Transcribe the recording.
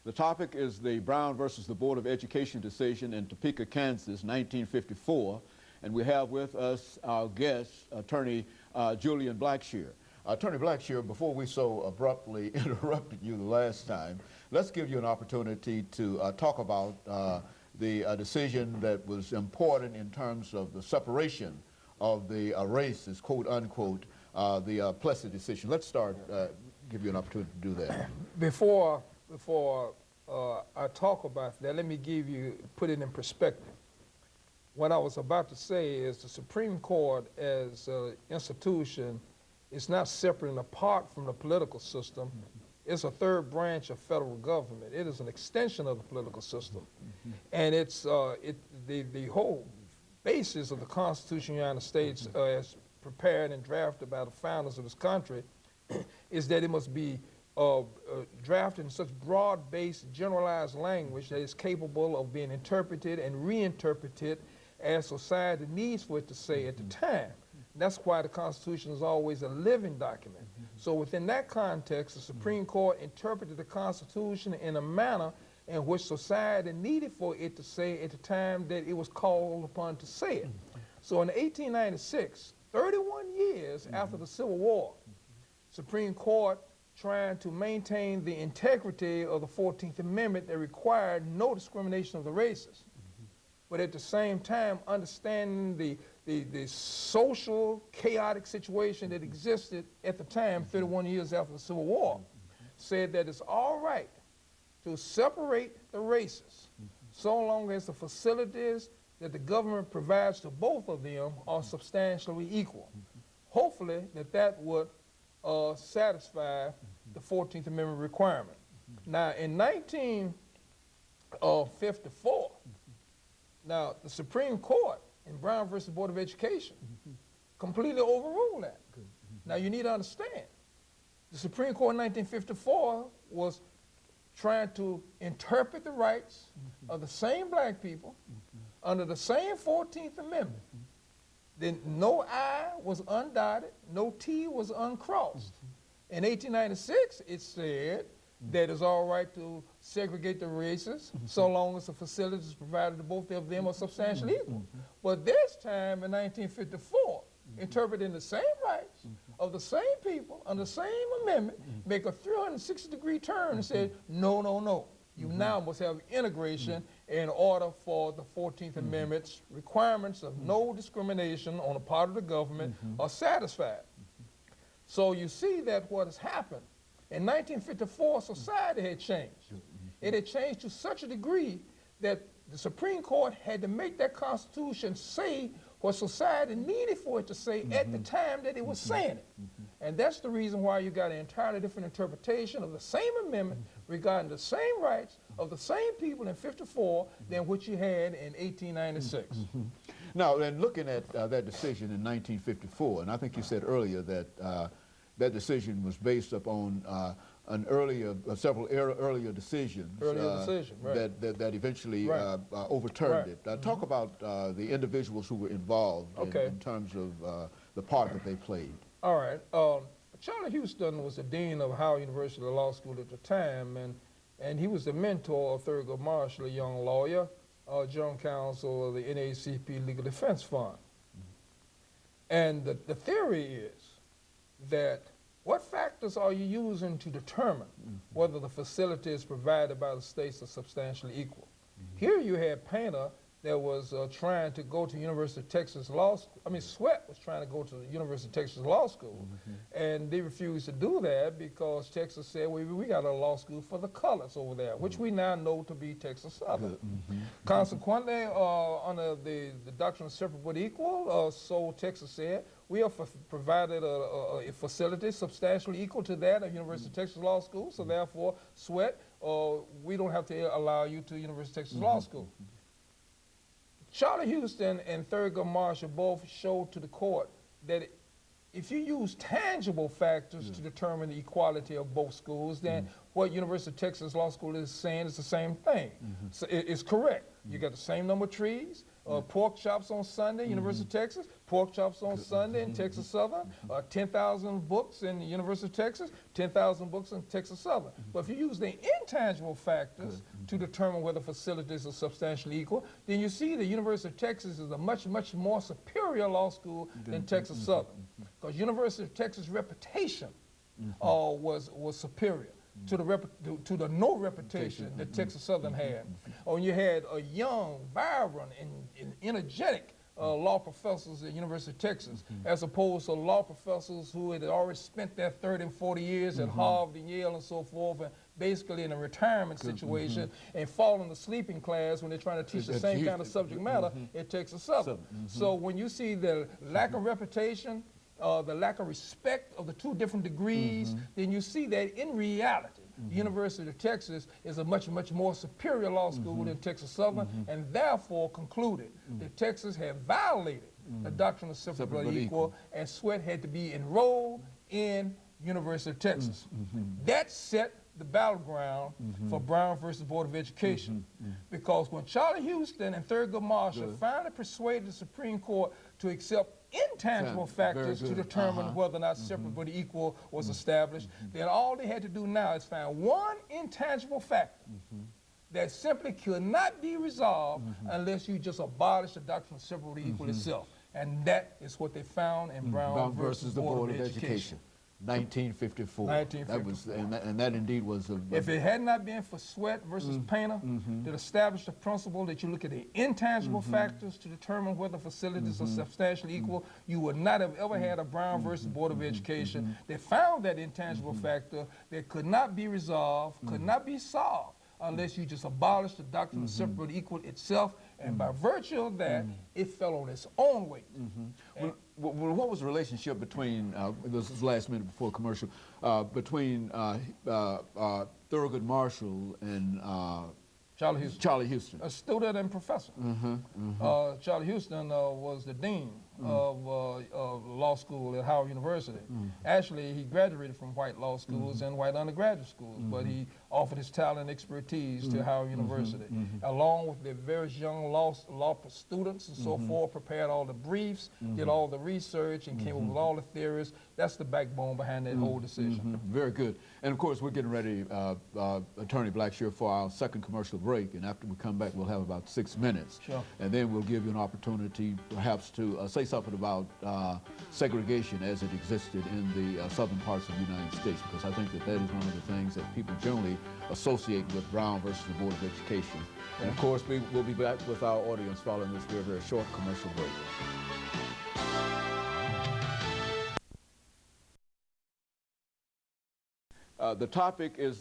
The topic is the Brown versus the Board of Education decision in Topeka, Kansas, 1954. And we have with us our guest, Attorney Julian Blackshear. Attorney Blackshear, before we so abruptly interrupted you the last time, let's give you an opportunity to talk about the decision that was important in terms of the separation of the races, quote unquote, the Plessy decision. Let's start, give you an opportunity to do that. Before I talk about that, let me put it in perspective. What I was about to say is the Supreme Court as an institution is not separate and apart from the political system. It's a third branch of federal government. It is an extension of the political system. And it's the whole basis of the Constitution of the United States as prepared and drafted by the founders of this country is that it must be drafted in such broad-based, generalized language that is capable of being interpreted and reinterpreted as society needs for it to say at the time. That's why the Constitution is always a living document. So within that context, the Supreme Court interpreted the Constitution in a manner in which society needed for it to say at the time that it was called upon to say it. So in 1896, 31 years after the Civil War, Supreme Court trying to maintain the integrity of the 14th Amendment that required no discrimination of the races, but at the same time understanding the social chaotic situation that existed at the time, 31 years after the Civil War, said that it's all right to separate the races so long as the facilities that the government provides to both of them are substantially equal. Hopefully that would satisfy the 14th Amendment requirement. Now, in 1954, now the Supreme Court in Brown versus Board of Education completely overruled that. Now, you need to understand, the Supreme Court in 1954 was trying to interpret the rights of the same black people under the same 14th Amendment. Then no I was undotted, no T was uncrossed. In 1896, it said that it's all right to segregate the races so long as the facilities provided to both of them are substantially equal. But this time in 1954, interpreting the same rights of the same people under the same amendment, make a 360-degree turn and say, no, no, no. You now must have integration in order for the 14th Amendment's requirements of no discrimination on the part of the government are satisfied. So you see that what has happened, in 1954, society had changed. It had changed to such a degree that the Supreme Court had to make that Constitution say what society needed for it to say at the time that it was saying it. And that's the reason why you got an entirely different interpretation of the same amendment regarding the same rights of the same people in 54 than what you had in 1896. Now, and looking at that decision in 1954, and I think you said earlier that that decision was based upon an earlier, several earlier decisions right. that eventually overturned it. Talk about the individuals who were involved in terms of the part that they played. All right. Charlie Houston was the dean of Howard University Law School at the time, and he was the mentor of Thurgood Marshall, a young lawyer, general counsel of the NAACP Legal Defense Fund. And the theory is that what factors are you using to determine whether the facilities provided by the states are substantially equal? Here you had Painter that was trying to go to University of Texas Law School. I mean, Sweat was trying to go to the University of Texas Law School, and they refused to do that because Texas said, well, we got a law school for the colors over there, which we now know to be Texas Southern. Consequently, under the doctrine of separate but equal, so Texas said, we have provided a facility substantially equal to that of University of Texas Law School, so therefore, Sweat, we don't have to allow you to University of Texas Law School. Charlie Houston and Thurgood Marshall both showed to the court that if you use tangible factors to determine the equality of both schools, then what University of Texas Law School is saying is the same thing. So it's correct. You got the same number of trees, Pork chops on Sunday, University of Texas. Pork chops on Sunday in Texas Southern. 10,000 books in the University of Texas. 10,000 books in Texas Southern. But if you use the intangible factors to determine whether facilities are substantially equal, then you see the University of Texas is a much, much more superior law school than Texas Southern. Because University of Texas' reputation was superior to the no reputation that Texas Southern had. When you had a young, vibrant, and energetic law professors at University of Texas, as opposed to law professors who had already spent their 30 and 40 years at Harvard and Yale and so forth, and basically in a retirement situation, and falling asleep in class when they're trying to teach the same kind of subject matter at Texas Southern. So when you see the lack of reputation, the lack of respect of the two different degrees, then you see that in reality, the University of Texas is a much, much more superior law school than Texas Southern, and therefore concluded that Texas had violated the doctrine of separate equal, and Sweat had to be enrolled in University of Texas. That set the battleground for Brown versus Board of Education, because when Charlie Houston and Thurgood Marshall finally persuaded the Supreme Court to accept intangible factors to determine whether or not separate but equal was established, then all they had to do now is find one intangible factor that simply could not be resolved unless you just abolish the doctrine of separate but equal itself. And that is what they found in Brown versus the Board of Education. 1954. 1954. And that indeed was a... If it had not been for Sweat versus Painter that established the principle that you look at the intangible factors to determine whether facilities are substantially equal, you would not have ever had a Brown versus Board of Education that found that intangible factor that could not be resolved, could not be solved, unless you just abolish the doctrine of separate equal itself, and by virtue of that, it fell on its own weight. Well, what was the relationship between, this is last minute before commercial, between Thurgood Marshall and Charlie Houston. A student and professor. Charlie Houston was the dean of law school at Howard University. Actually, he graduated from white law schools and white undergraduate schools, but he offered his talent and expertise to Howard University. Along with the various young law students and so forth, prepared all the briefs, did all the research, and came up with all the theories. That's the backbone behind that whole decision. Very good. And of course, we're getting ready, Attorney Blackshear, for our second commercial break. And after we come back, we'll have about 6 minutes. Sure. And then we'll give you an opportunity, perhaps, to say something about segregation as it existed in the southern parts of the United States, because I think that that is one of the things that people generally associate with Brown versus the Board of Education. And of course, we'll be back with our audience following this very, very short commercial break. The topic is